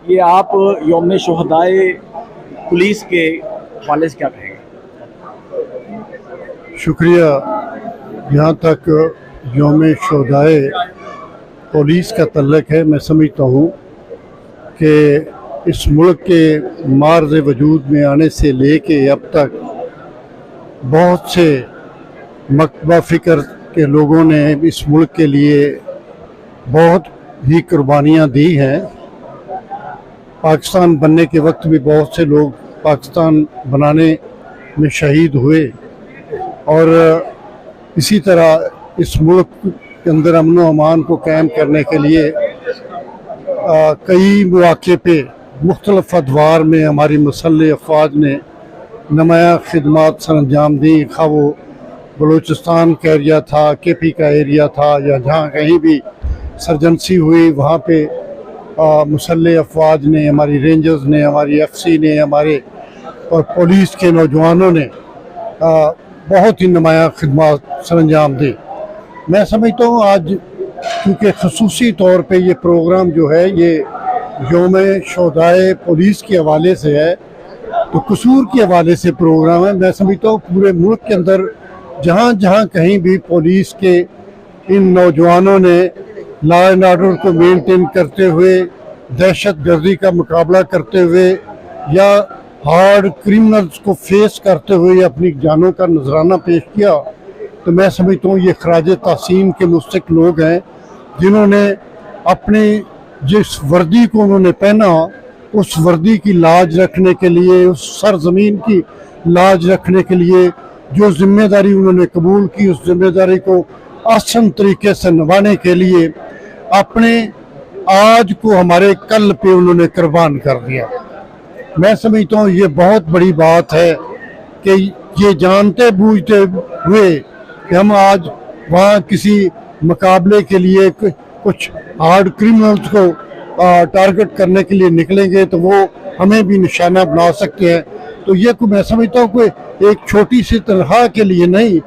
یہ آپ یوم شہدائے پولیس کے حوالے سے کیا کہیں گے؟ شکریہ. جہاں تک یوم شہدائے پولیس کا تعلق ہے، میں سمجھتا ہوں کہ اس ملک کے معرض وجود میں آنے سے لے کے اب تک بہت سے مکتبہ فکر کے لوگوں نے اس ملک کے لیے بہت ہی قربانیاں دی ہیں. پاکستان بننے کے وقت بھی بہت سے لوگ پاکستان بنانے میں شہید ہوئے، اور اسی طرح اس ملک کے اندر امن و امان کو قائم کرنے کے لیے کئی مواقع پہ مختلف ادوار میں ہماری مسلح افواج نے نمایاں خدمات سر انجام دی. خواہ وہ بلوچستان کا ایریا تھا، کے پی کا ایریا تھا، یا جہاں کہیں بھی سرجنسی ہوئی وہاں پہ مسلح افواج نے، ہماری رینجرز نے، ہماری ایف سی نے، ہمارے اور پولیس کے نوجوانوں نے بہت ہی نمایاں خدمات سر انجام دی. میں سمجھتا ہوں آج کیونکہ خصوصی طور پہ یہ پروگرام جو ہے یہ یوم شہدائے پولیس کے حوالے سے ہے، تو قصور کے حوالے سے پروگرام ہے. میں سمجھتا ہوں پورے ملک کے اندر جہاں جہاں کہیں بھی پولیس کے ان نوجوانوں نے لا اینڈ آرڈر کو مینٹین کرتے ہوئے، دہشت گردی کا مقابلہ کرتے ہوئے، یا ہارڈ کرمنلز کو فیس کرتے ہوئے اپنی جانوں کا نذرانہ پیش کیا، تو میں سمجھتا ہوں یہ خراج تحسین کے مستحق لوگ ہیں، جنہوں نے اپنی جس وردی کو انہوں نے پہنا اس وردی کی لاج رکھنے کے لیے، اس سرزمین کی لاج رکھنے کے لیے جو ذمہ داری انہوں نے قبول کی، اس ذمہ داری کو آسن طریقے سے نبھانے کے لیے اپنے آج کو ہمارے کل پہ انہوں نے قربان کر دیا. میں سمجھتا ہوں یہ بہت بڑی بات ہے کہ یہ جانتے بوجھتے ہوئے کہ ہم آج وہاں کسی مقابلے کے لیے کچھ ہارڈ کرمنلز کو ٹارگٹ کرنے کے لیے نکلیں گے تو وہ ہمیں بھی نشانہ بنا سکتے ہیں. تو یہ میں سمجھتا ہوں کہ ایک چھوٹی سی تنخواہ کے لیے نہیں،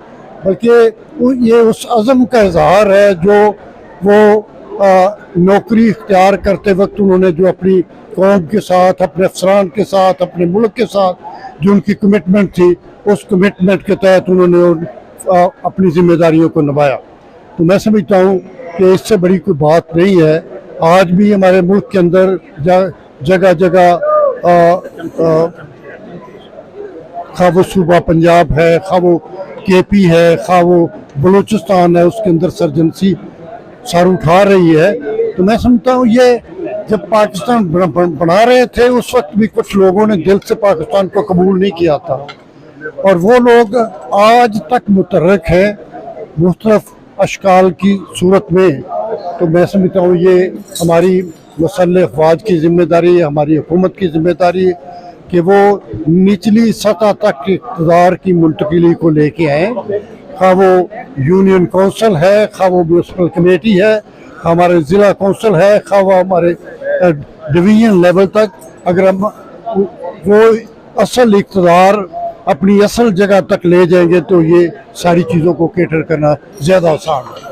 بلکہ یہ اس عزم کا اظہار ہے جو وہ نوکری اختیار کرتے وقت انہوں نے جو اپنی قوم کے ساتھ، اپنے افسران کے ساتھ، اپنے ملک کے ساتھ جو ان کی کمٹمنٹ تھی، اس کمٹمنٹ کے تحت انہوں نے اپنی ذمہ داریوں کو نبھایا. تو میں سمجھتا ہوں کہ اس سے بڑی کوئی بات نہیں ہے. آج بھی ہمارے ملک کے اندر جگہ جگہ خواہ وہ صوبہ پنجاب ہے، خواہ وہ کے پی ہے، خواہ وہ بلوچستان ہے، اس کے اندر سرجنسی سر اٹھا رہی ہے. تو میں سمجھتا ہوں یہ جب پاکستان بنا رہے تھے اس وقت بھی کچھ لوگوں نے دل سے پاکستان کو قبول نہیں کیا تھا، اور وہ لوگ آج تک متحرک ہیں مختلف اشکال کی صورت میں. تو میں سمجھتا ہوں یہ ہماری مسلح افواج کی ذمہ داری ہے، ہماری حکومت کی ذمہ داری ہے کہ وہ نچلی سطح تک اقتدار کی منتقلی کو لے کے آئیں. خواہ وہ یونین کونسل ہے، خواہ وہ میونسپل کمیٹی ہے، ہمارے ضلع کونسل ہے، خواہ وہ ہمارے ڈویژن لیول تک، اگر ہم وہ اصل اقتدار اپنی اصل جگہ تک لے جائیں گے تو یہ ساری چیزوں کو کیٹر کرنا زیادہ آسان ہے.